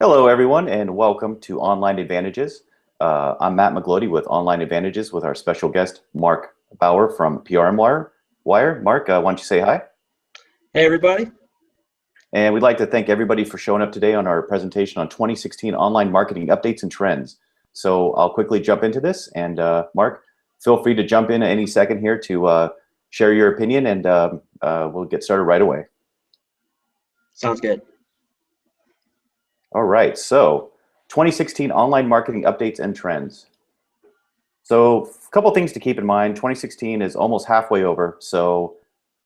Hello, everyone, and welcome to Online Advantages. I'm Matt McGlody with Online Advantages with our special guest, Mark Bauer from PRM Wire. Mark, why don't you say hi? Hey everybody. And we'd like to thank everybody for showing up today on our presentation on 2016 online marketing updates and trends. So I'll quickly jump into this, and Mark, feel free to jump in at any second here to share your opinion, and we'll get started right away. Sounds good. All right, so 2016 online marketing updates and trends. So a couple things to keep in mind. 2016 is almost halfway over, so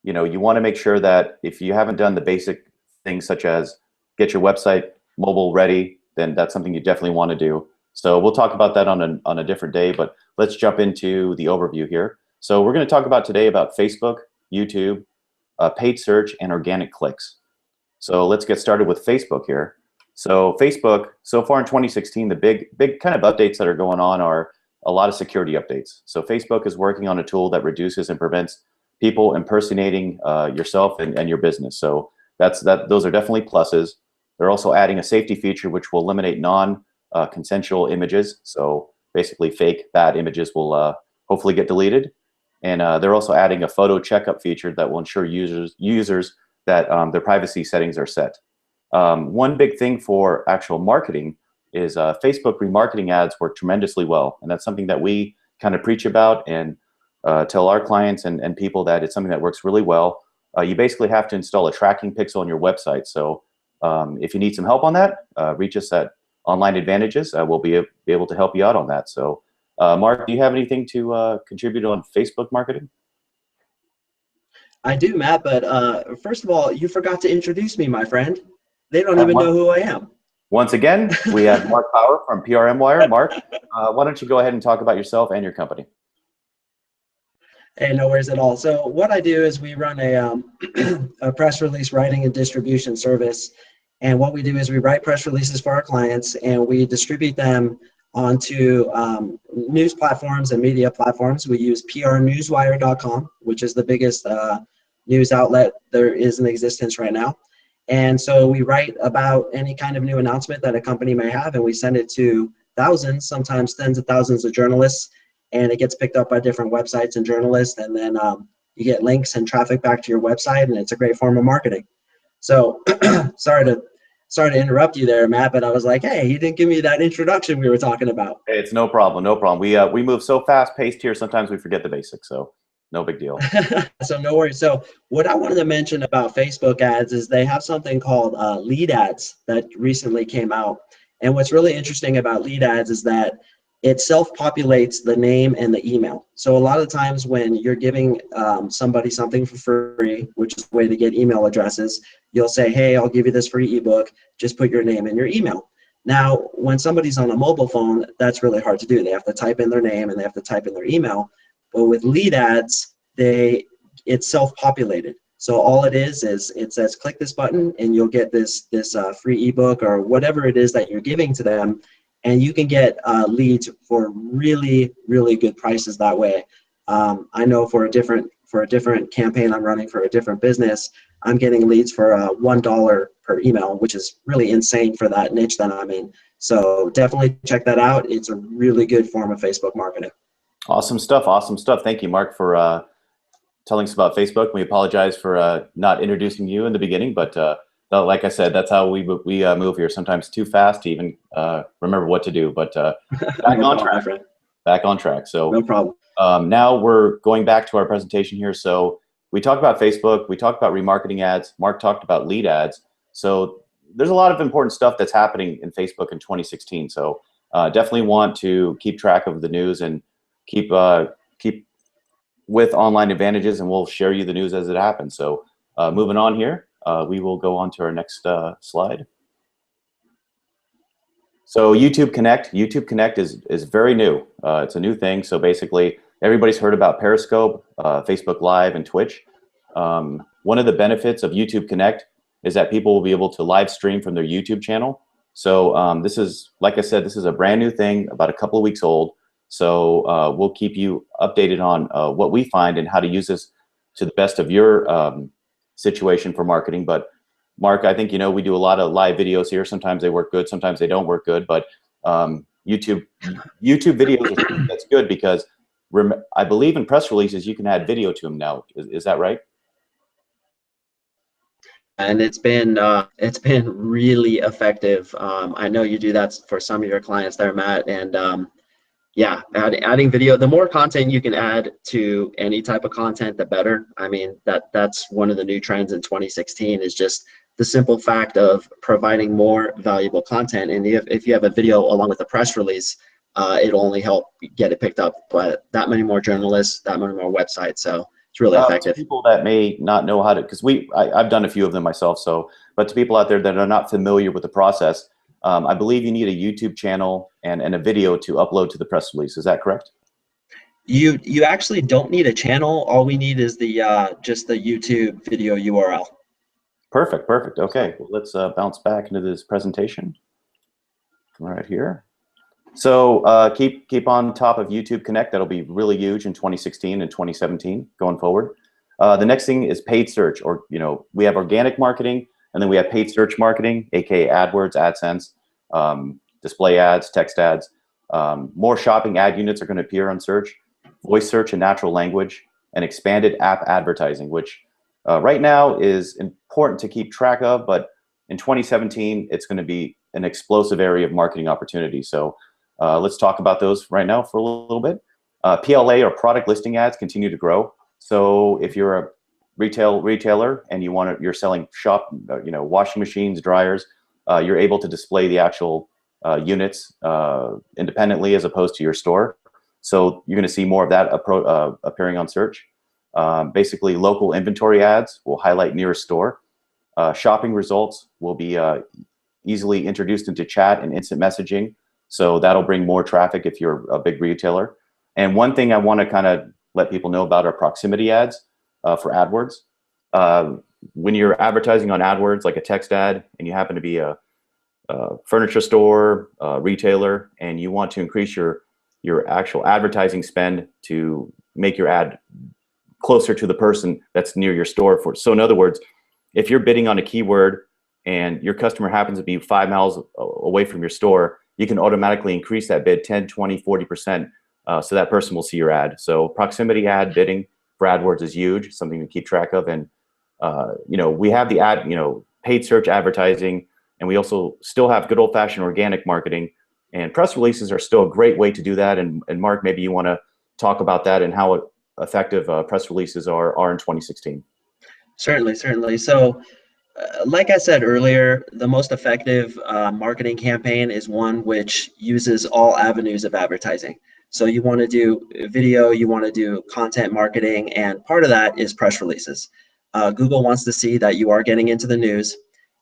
you want to make sure that if you haven't done the basic things such as get your website mobile ready, then that's something you definitely want to do. So we'll talk about that on a different day, but let's jump into the overview here. So we're going to talk about today about Facebook, YouTube, paid search, and organic clicks. So let's get started with Facebook here. So Facebook, so far in 2016, the big kind of updates that are going on are a lot of security updates. So Facebook is working on a tool that reduces and prevents people impersonating yourself and your business. So those are definitely pluses. They're also adding a safety feature which will eliminate non-consensual images. So basically fake bad images will hopefully get deleted. And they're also adding a photo checkup feature that will ensure users that their privacy settings are set. One big thing for actual marketing is Facebook remarketing ads work tremendously well. And that's something that we kind of preach about and tell our clients and people that it's something that works really well. You basically have to install a tracking pixel on your website. So if you need some help on that, reach us at Online Advantages. We'll be able to help you out on that. So Mark, do you have anything to contribute on Facebook marketing? I do, Matt, but first of all, you forgot to introduce me, my friend. They don't even Mark, know who I am. once again, we have Mark Power from PRM Wire. Mark, why don't you go ahead and talk about yourself and your company? Hey, no worries at all. So what I do is we run a press release writing and distribution service. And what we do is we write press releases for our clients and we distribute them onto news platforms and media platforms. We use prnewswire.com, which is the biggest news outlet there is in existence right now. And so we write about any kind of new announcement that a company may have, and we send it to thousands, sometimes tens of thousands of journalists, and it gets picked up by different websites and journalists, and then you get links and traffic back to your website, and it's a great form of marketing. So sorry to interrupt you there, Matt, but I was like, hey, you didn't give me that introduction we were talking about. It's no problem, no problem. We move so fast paced here. Sometimes we forget the basics, so no big deal. So no worries. So what I wanted to mention about Facebook ads is they have something called lead ads that recently came out. And what's really interesting about lead ads is that it self-populates the name and the email. So a lot of times when you're giving somebody something for free, which is a way to get email addresses, you'll say, hey, I'll give you this free ebook, just put your name and your email. Now, when somebody's on a mobile phone, that's really hard to do. They have to type in their name and they have to type in their email. But with lead ads, it's self-populated. So all it is it says click this button and you'll get this free ebook or whatever it is that you're giving to them, and you can get leads for really, really good prices that way. I know for a different campaign I'm running for a different business, I'm getting leads for $1 per email, which is really insane for that niche that I'm in. So definitely check that out. It's a really good form of Facebook marketing. Awesome stuff, awesome stuff. Thank you, Mark, for telling us about Facebook. We apologize for not introducing you in the beginning, but like I said, that's how we move here. Sometimes too fast to even remember what to do. But back No on problem, track. my friend. Back on track. So No problem. now we're going back to our presentation here. So we talked about Facebook. We talked about remarketing ads. Mark talked about lead ads. So there's a lot of important stuff that's happening in Facebook in 2016. So definitely want to keep track of the news and keep with Online Advantages, and we'll share you the news as it happens. So moving on here, we will go on to our next slide. So YouTube Connect. YouTube Connect is very new. It's a new thing. So basically, everybody's heard about Periscope, Facebook Live, and Twitch. One of the benefits of YouTube Connect is that people will be able to live stream from their YouTube channel. So this is, like I said, this is a brand new thing, about a couple of weeks old. So we'll keep you updated on what we find and how to use this to the best of your situation for marketing. But Mark, I think, we do a lot of live videos here. Sometimes they work good, sometimes they don't work good, but YouTube videos, that's good because I believe in press releases, you can add video to them now. Is that right? And it's been really effective. I know you do that for some of your clients there, Matt, and yeah, adding video, the more content you can add to any type of content, the better. I mean, that's one of the new trends in 2016 is just the simple fact of providing more valuable content. And if you have a video along with a press release, it'll only help get it picked up by that many more journalists, that many more websites. So it's really effective. To people that may not know how to, because I've done a few of them myself. But to people out there that are not familiar with the process, I believe you need a YouTube channel and a video to upload to the press release. Is that correct? You actually don't need a channel. All we need is the just the YouTube video URL. Perfect. Okay, well, let's bounce back into this presentation right here. So keep on top of YouTube Connect. That'll be really huge in 2016 and 2017 going forward. The next thing is paid search, or we have organic marketing, and then we have paid search marketing, aka AdWords, AdSense, display ads, text ads. More shopping ad units are going to appear on search, voice search and natural language, and expanded app advertising, which right now is important to keep track of, but in 2017, it's going to be an explosive area of marketing opportunity. So let's talk about those right now for a little bit. PLA, or product listing ads, continue to grow. So if you're a retailer and you're selling washing machines, dryers, you're able to display the actual units independently as opposed to your store. So you're going to see more of that appearing on search. Basically, local inventory ads will highlight nearest store. Shopping results will be easily introduced into chat and instant messaging. So that'll bring more traffic if you're a big retailer. And one thing I want to kind of let people know about are proximity ads for AdWords. When you're advertising on AdWords, like a text ad, and you happen to be a furniture store, retailer, and you want to increase your actual advertising spend to make your ad closer to the person that's near your store. So in other words, if you're bidding on a keyword and your customer happens to be 5 miles away from your store, you can automatically increase that bid 10, 20, 40%, so that person will see your ad. So proximity ad bidding for AdWords is huge, something to keep track of. And we have the paid search advertising, and we also still have good old-fashioned organic marketing. And press releases are still a great way to do that. And Mark, maybe you want to talk about that and how effective press releases are in 2016. Certainly. So like I said earlier, the most effective marketing campaign is one which uses all avenues of advertising. So you want to do video, you want to do content marketing, and part of that is press releases. Google wants to see that you are getting into the news.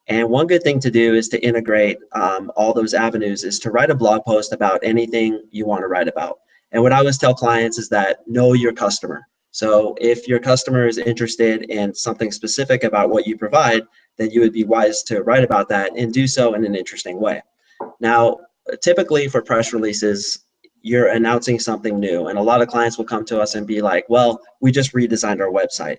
And one good thing to do is to integrate all those avenues, is to write a blog post about anything you want to write about. And what I always tell clients is that know your customer. So if your customer is interested in something specific about what you provide, then you would be wise to write about that and do so in an interesting way. Now, typically for press releases, you're announcing something new. And a lot of clients will come to us and be like, well, we just redesigned our website.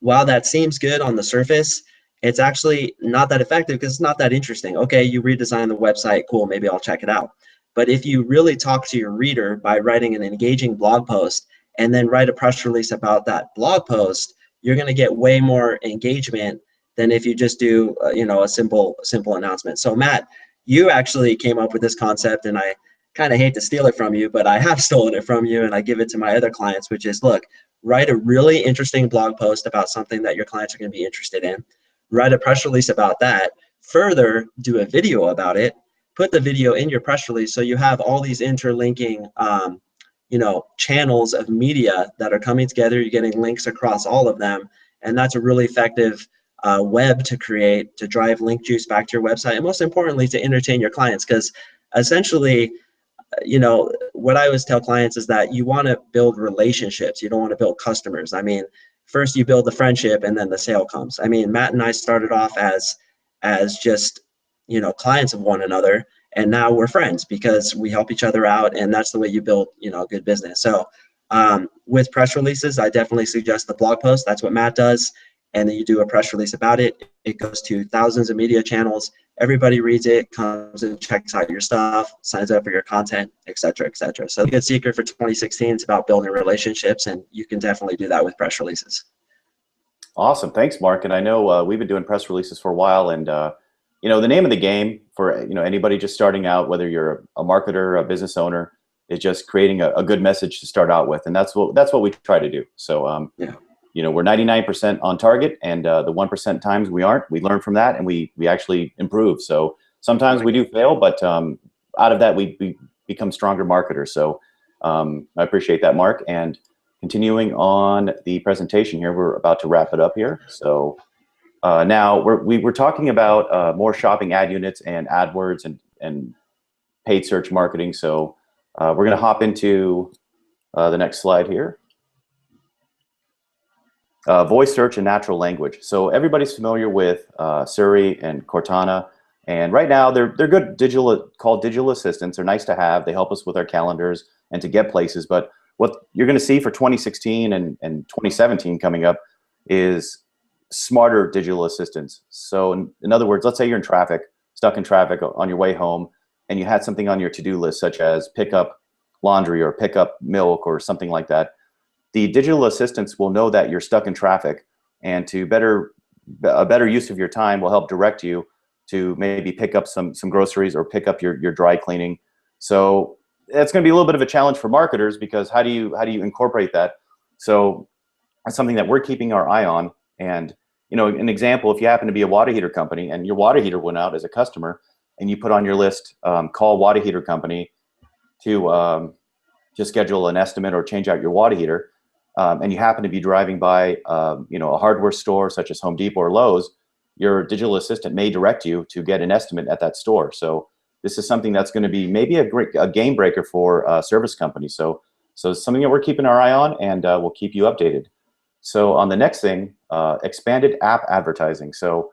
While that seems good on the surface, it's actually not that effective because it's not that interesting. Okay, you redesigned the website, cool, maybe I'll check it out. But if you really talk to your reader by writing an engaging blog post and then write a press release about that blog post, you're going to get way more engagement than if you just do a simple announcement. So Matt, you actually came up with this concept, and I kind of hate to steal it from you, but I have stolen it from you, and I give it to my other clients, which is, look, write a really interesting blog post about something that your clients are going to be interested in, write a press release about that, further do a video about it, put the video in your press release, so you have all these interlinking channels of media that are coming together. You're getting links across all of them, and that's a really effective web to create, to drive link juice back to your website, and most importantly, to entertain your clients. Because essentially, what I always tell clients is that you want to build relationships. You don't want to build customers. I mean, first you build the friendship, and then the sale comes. I mean, Matt and I started off as just clients of one another, and now we're friends because we help each other out, and that's the way you build a good business. So with press releases, I definitely suggest the blog post. That's what Matt does. and then you do a press release about it. It goes to thousands of media channels. Everybody reads it, comes and checks out your stuff, signs up for your content, et cetera, et cetera. So the good secret for 2016 is about building relationships, and you can definitely do that with press releases. Awesome. Thanks, Mark. And I know we've been doing press releases for a while, and you know, the name of the game for, you know, anybody just starting out, whether you're a marketer, a business owner, is just creating a good message to start out with, and that's what we try to do. So Yeah. you know, we're 99% on target, and the 1% times we aren't, we learn from that, and we actually improve. So sometimes we do fail, but out of that we become stronger marketers. So I appreciate that, Mark. And continuing on the presentation here, we're about to wrap it up here. So now we're talking about more shopping ad units and AdWords and paid search marketing. So we're going to hop into the next slide here. Voice search and natural language. So everybody's familiar with Siri and Cortana, and right now they're good called digital assistants. They're nice to have. They help us with our calendars and to get places. But what you're going to see for 2016 and 2017 coming up is smarter digital assistants. So in other words, let's say you're in traffic, stuck in traffic on your way home, and you had something on your to-do list such as pick up laundry or pick up milk or something like that. The digital assistants will know that you're stuck in traffic, and a better use of your time will help direct you to maybe pick up some groceries or pick up your dry cleaning. So that's going to be a little bit of a challenge for marketers, because how do you incorporate that? So that's something that we're keeping our eye on. And you know, an example, if you happen to be a water heater company and your water heater went out as a customer, and you put on your list, call water heater company to schedule an estimate or change out your water heater, and you happen to be driving by you know, a hardware store such as Home Depot or Lowe's, your digital assistant may direct you to get an estimate at that store. So this is something that's going to be maybe a game breaker for service companies. So something that we're keeping our eye on, and we'll keep you updated. So on the next thing, expanded app advertising. So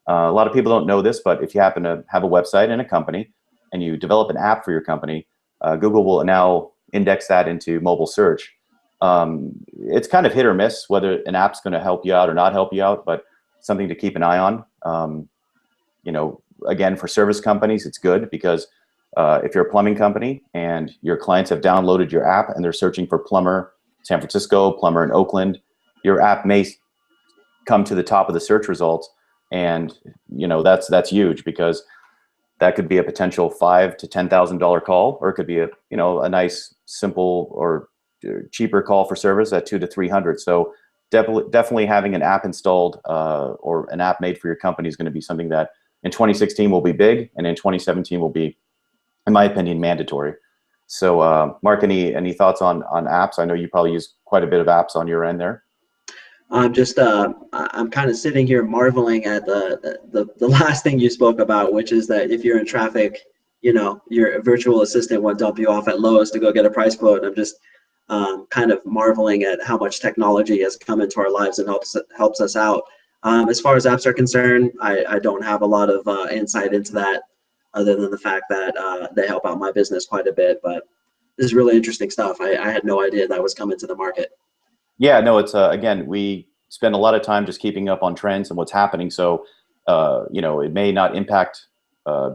a lot of people don't know this, but if you happen to have a website and a company and you develop an app for your company, Google will now index that into mobile search. It's kind of hit or miss whether an app's going to help you out or not help you out, but something to keep an eye on. You know, again, for service companies, it's good because if you're a plumbing company and your clients have downloaded your app and they're searching for plumber San Francisco, plumber in Oakland, your app may come to the top of the search results, and you know, that's huge, because that could be a potential $5,000 to $10,000 call, or it could be a nice, simple or cheaper call for service at $200 to $300. So definitely having an app installed or an app made for your company is going to be something that in 2016 will be big, and in 2017 will be, in my opinion, mandatory. So Mark, any thoughts on apps? I know you probably use quite a bit of apps on your end there. I'm just I'm kind of sitting here marveling at the last thing you spoke about, which is that if you're in traffic, you know, your virtual assistant will dump you off at Lowe's to go get a price quote. I'm just kind of marveling at how much technology has come into our lives and helps us out. As far as apps are concerned, I don't have a lot of insight into that, other than the fact that they help out my business quite a bit. But this is really interesting stuff. I had no idea that was coming to the market. Yeah, no, it's again, we spend a lot of time just keeping up on trends and what's happening. So, you know, it may not impact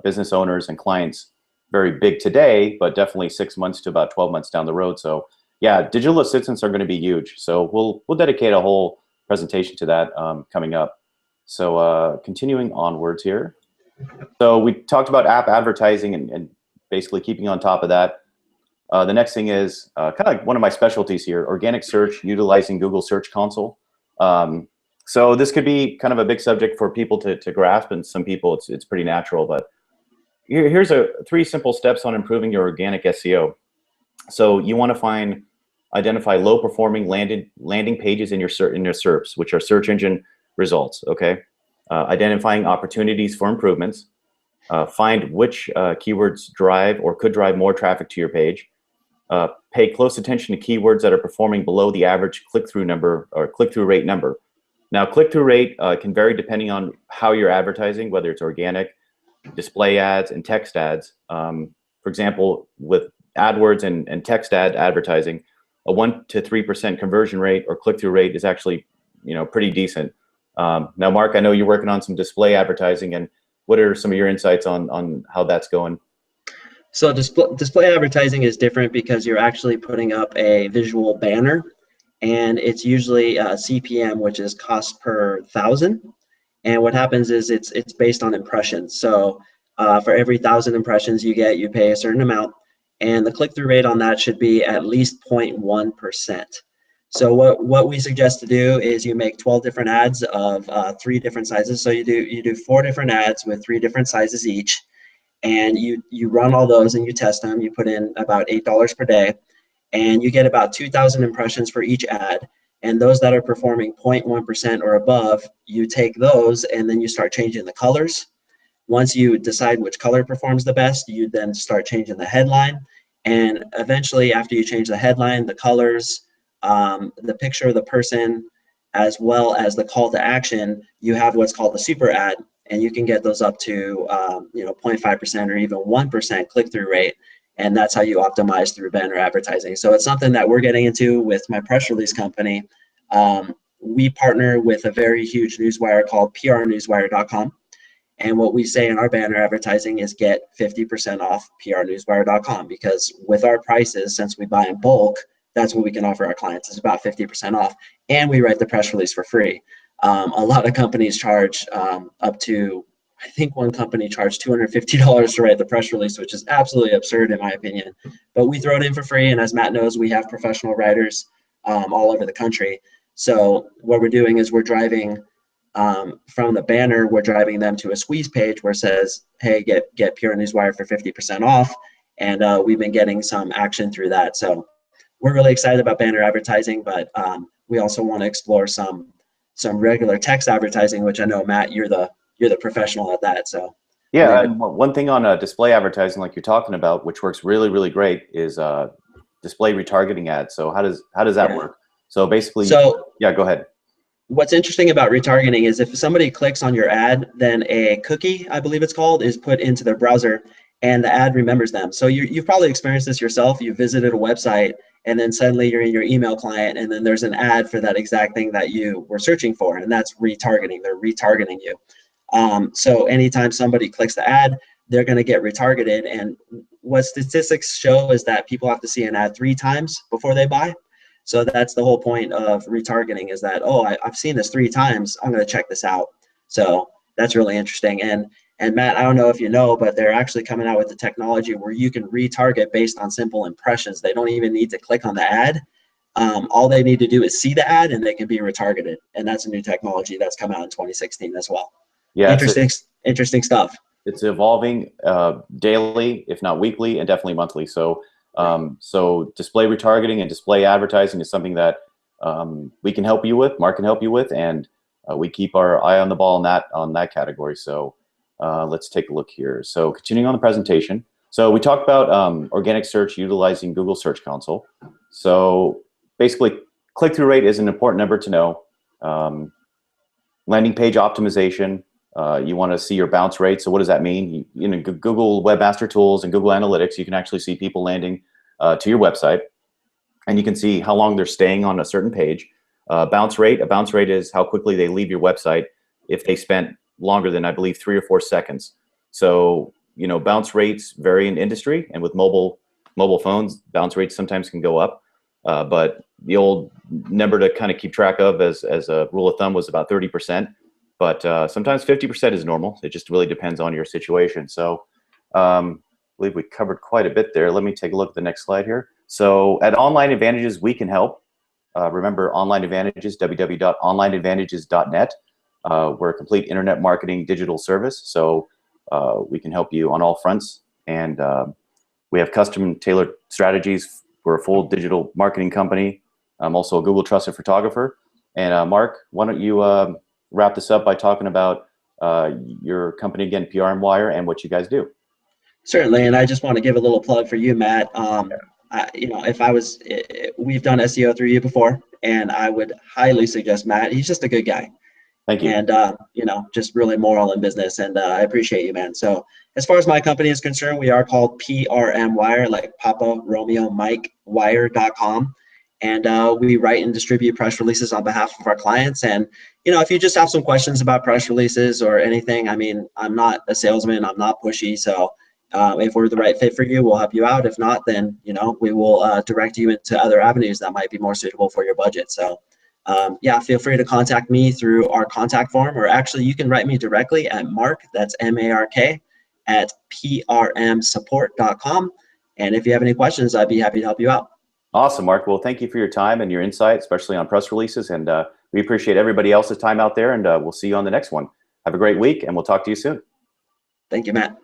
business owners and clients very big today, but definitely 6 months to about 12 months down the road. So, yeah, digital assistants are going to be huge. So we'll dedicate a whole presentation to that coming up. So, continuing onwards here. So we talked about app advertising and basically keeping on top of that. The next thing is kind of like one of my specialties here, organic search utilizing Google Search Console. So this could be kind of a big subject for people to grasp, and some people it's pretty natural. But here's 3 simple steps on improving your organic SEO. So you want to identify low performing landing pages in your SERPs, which are search engine results. Okay, identifying opportunities for improvements. Find which keywords drive or could drive more traffic to your page. Pay close attention to keywords that are performing below the average click-through number or click-through rate number. Now, click-through rate can vary depending on how you're advertising, whether it's organic, display ads, and text ads. For example, with AdWords and text ad advertising, a 1 to 3% conversion rate or click-through rate is actually, you know, pretty decent. Now, Mark, I know you're working on some display advertising, and what are some of your insights on how that's going? So display advertising is different because you're actually putting up a visual banner, and it's usually CPM, which is cost per thousand. And what happens is it's based on impressions. So for every 1,000 impressions you get, you pay a certain amount, and the click-through rate on that should be at least 0.1%. So what we suggest to do is you make 12 different ads of 3 different sizes. So you do 4 different ads with 3 different sizes each, and you run all those and you test them. You put in about $8 per day, and you get about 2,000 impressions for each ad. And those that are performing 0.1% or above, you take those and then you start changing the colors. Once you decide which color performs the best, you then start changing the headline. And eventually, after you change the headline, the colors, the picture of the person, as well as the call to action, you have what's called the super ad, and you can get those up to 0.5% or even 1% click-through rate. And that's how you optimize through banner advertising. So it's something that we're getting into with my press release company. We partner with a very huge newswire called prnewswire.com. And what we say in our banner advertising is get 50% off prnewswire.com, because with our prices, since we buy in bulk, that's what we can offer our clients is about 50% off. And we write the press release for free. A lot of companies charge up to, I think one company charged $250 to write the press release, which is absolutely absurd in my opinion. But we throw it in for free. And as Matt knows, we have professional writers all over the country. So what we're doing is we're driving from the banner, we're driving them to a squeeze page where it says, hey, get Pure Newswire for 50% off. And we've been getting some action through that. So we're really excited about banner advertising, but we also want to explore some regular text advertising, which I know, Matt, you're the professional at that. So yeah, and one thing on display advertising, like you're talking about, which works really, really great, is display retargeting ads. So how does that work? So basically, yeah, go ahead. What's interesting about retargeting is if somebody clicks on your ad, then a cookie, I believe it's called, is put into their browser, and the ad remembers them. So you've probably experienced this yourself. You visited a website, and then suddenly you're in your email client, and then there's an ad for that exact thing that you were searching for, and that's retargeting. They're retargeting you. So anytime somebody clicks the ad, they're going to get retargeted. And what statistics show is that people have to see an ad 3 times before they buy. So that's the whole point of retargeting, is that, oh, I've seen this 3 times, I'm going to check this out. So that's really interesting. And Matt, I don't know if you know, but they're actually coming out with the technology where you can retarget based on simple impressions. They don't even need to click on the ad. All they need to do is see the ad and they can be retargeted. And that's a new technology that's come out in 2016 as well. Yeah, interesting stuff. It's evolving daily, if not weekly, and definitely monthly. So so display retargeting and display advertising is something that we can help you with, Mark can help you with, and we keep our eye on the ball on that category. So let's take a look here. So continuing on the presentation. So we talked about organic search utilizing Google Search Console. So basically, click-through rate is an important number to know. Landing page optimization. You want to see your bounce rate. So what does that mean? You know, Google Webmaster Tools and Google Analytics, you can actually see people landing to your website, and you can see how long they're staying on a certain page. Bounce rate. A bounce rate is how quickly they leave your website if they spent longer than, I believe, 3 or 4 seconds. So, you know, bounce rates vary in industry, and with mobile phones, bounce rates sometimes can go up. But the old number to kind of keep track of as a rule of thumb was about 30%. But sometimes 50% is normal. It just really depends on your situation. So I believe we covered quite a bit there. Let me take a look at the next slide here. So at Online Advantages, we can help. Remember Online Advantages, www.onlineadvantages.net. We're a complete internet marketing digital service. So we can help you on all fronts. And we have custom tailored strategies. We're a full digital marketing company. I'm also a Google Trusted Photographer. And Mark, why don't you wrap this up by talking about your company again, PRM Wire, and what you guys do. Certainly, and I just want to give a little plug for you, Matt. You know, we've done SEO through you before, and I would highly suggest Matt. He's just a good guy. Thank you. And you know, just really moral in business, and I appreciate you, man. So as far as my company is concerned, we are called PRM Wire, like Papa Romeo Mike Wire.com. and we write and distribute press releases on behalf of our clients. And if you just have some questions about press releases or anything, I mean, I'm not a salesman, I'm not pushy, so if we're the right fit for you, we'll help you out. If not, then we will direct you into other avenues that might be more suitable for your budget. So yeah, feel free to contact me through our contact form, or actually you can write me directly at Mark, that's MARK, at prmsupport.com. And if you have any questions, I'd be happy to help you out. Awesome, Mark. Well, thank you for your time and your insight, especially on press releases. And we appreciate everybody else's time out there, and we'll see you on the next one. Have a great week, and we'll talk to you soon. Thank you, Matt.